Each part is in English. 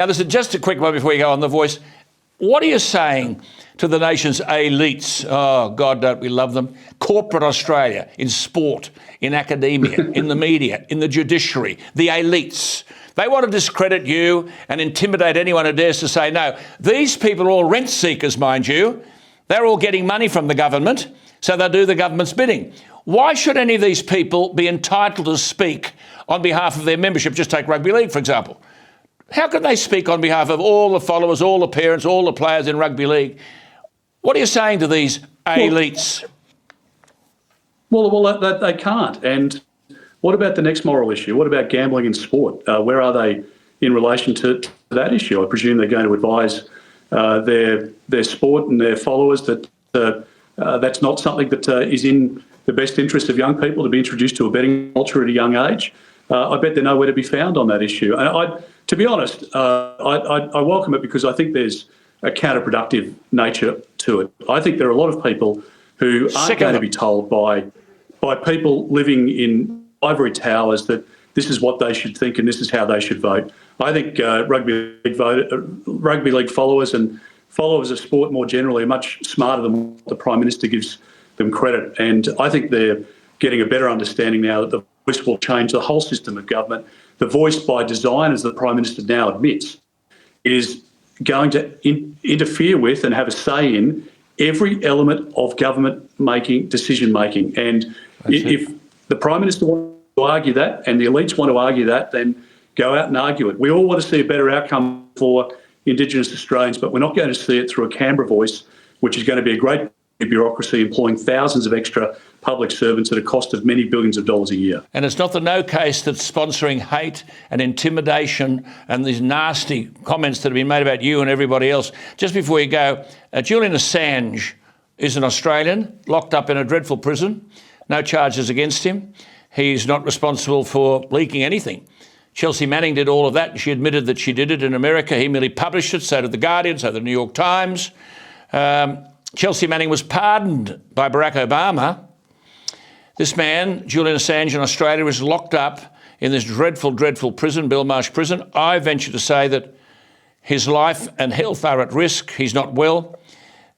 Now, listen, just a quick one before you go on The Voice. What are you saying to the nation's elites? Oh, God, don't we love them? Corporate Australia, in sport, in academia, in the media, in the judiciary, the elites. They want to discredit you and intimidate anyone who dares to say no. These people are all rent seekers, mind you. They're all getting money from the government, so they'll do the government's bidding. Why should any of these people be entitled to speak on behalf of their membership? Just take rugby league, for example. How can they speak on behalf of all the followers, all the parents, all the players in rugby league? What are you saying to these elites? Well, they can't. And what about the next moral issue? What about gambling in sport? Where are they in relation to that issue? I presume they're going to advise their sport and their followers that that's not something that is in the best interest of young people to be introduced to a betting culture at a young age. I bet they're nowhere to be found on that issue. And to be honest, I welcome it because I think there's a counterproductive nature to it. I think there are a lot of people who aren't going to be told by people living in ivory towers that this is what they should think and this is how they should vote. I think rugby league followers and followers of sport more generally are much smarter than what the Prime Minister gives them credit. And I think they're getting a better understanding now that the Voice will change the whole system of government. The Voice, by design, as the Prime Minister now admits, is going to interfere with and have a say in every element of government decision making. And if the Prime Minister wants to argue that and the elites want to argue that, then go out and argue it. We all want to see a better outcome for Indigenous Australians, but we're not going to see it through a Canberra Voice, which is going to be a great bureaucracy employing thousands of extra public servants at a cost of many billions of dollars a year. And it's not the No case that's sponsoring hate and intimidation and these nasty comments that have been made about you and everybody else. Just before you go, Julian Assange is an Australian locked up in a dreadful prison. No charges against him. He's not responsible for leaking anything. Chelsea Manning did all of that. She admitted that she did it in America. He merely published it, so did The Guardian, so did the New York Times. Chelsea Manning was pardoned by Barack Obama. This man, Julian Assange in Australia, is locked up in this dreadful, dreadful prison, Belmarsh prison. I venture to say that his life and health are at risk. He's not well.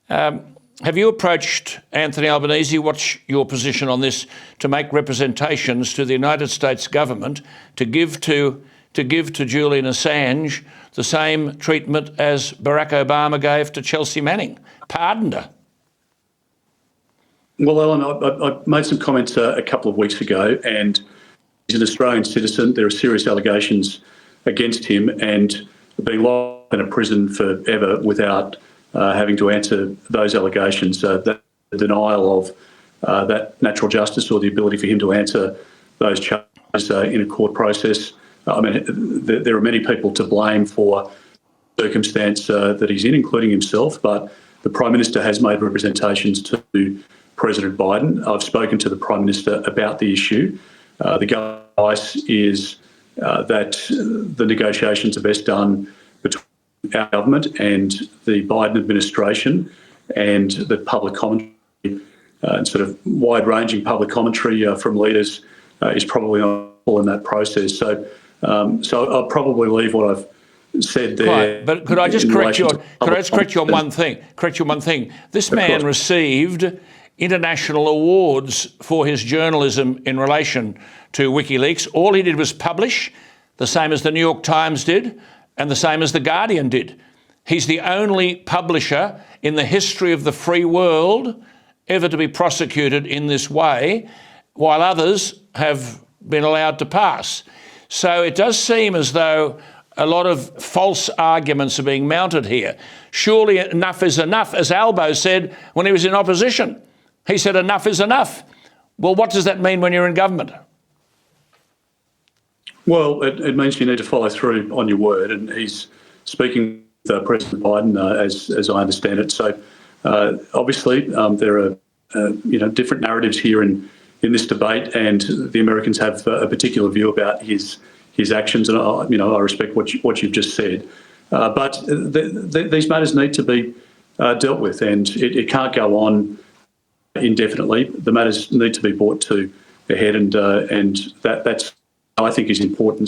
Have you approached Anthony Albanese? What's your position on this, to make representations to the United States government to give to Julian Assange the same treatment as Barack Obama gave to Chelsea Manning? Pardoned her. Well, Alan, I made some comments a couple of weeks ago, and he's an Australian citizen. There are serious allegations against him, and being locked in a prison forever without having to answer those allegations, the denial of that natural justice or the ability for him to answer those charges in a court process. I mean, there are many people to blame for the circumstance that he's in, including himself, but the Prime Minister has made representations to President Biden. I've spoken to the Prime Minister about the issue. The advice is that the negotiations are best done between our government and the Biden administration, and the public commentary, sort of wide-ranging public commentary from leaders is probably not in that process. So I'll probably leave what I've said there. Right, but could I just correct you on one thing? This man received international awards for his journalism in relation to WikiLeaks. All he did was publish, the same as the New York Times did, and the same as The Guardian did. He's the only publisher in the history of the free world ever to be prosecuted in this way, while others have been allowed to pass. So it does seem as though a lot of false arguments are being mounted here. Surely enough is enough, as Albo said when he was in opposition. He said enough is enough. Well, what does that mean when you're in government? Well, it means you need to follow through on your word, and he's speaking with President Biden, as I understand it. So, obviously, there are different narratives here in this debate, and the Americans have a particular view about his actions, and I respect what you've just said. But these matters need to be dealt with, and it can't go on indefinitely. The matters need to be brought to a head, and that's, I think, is important.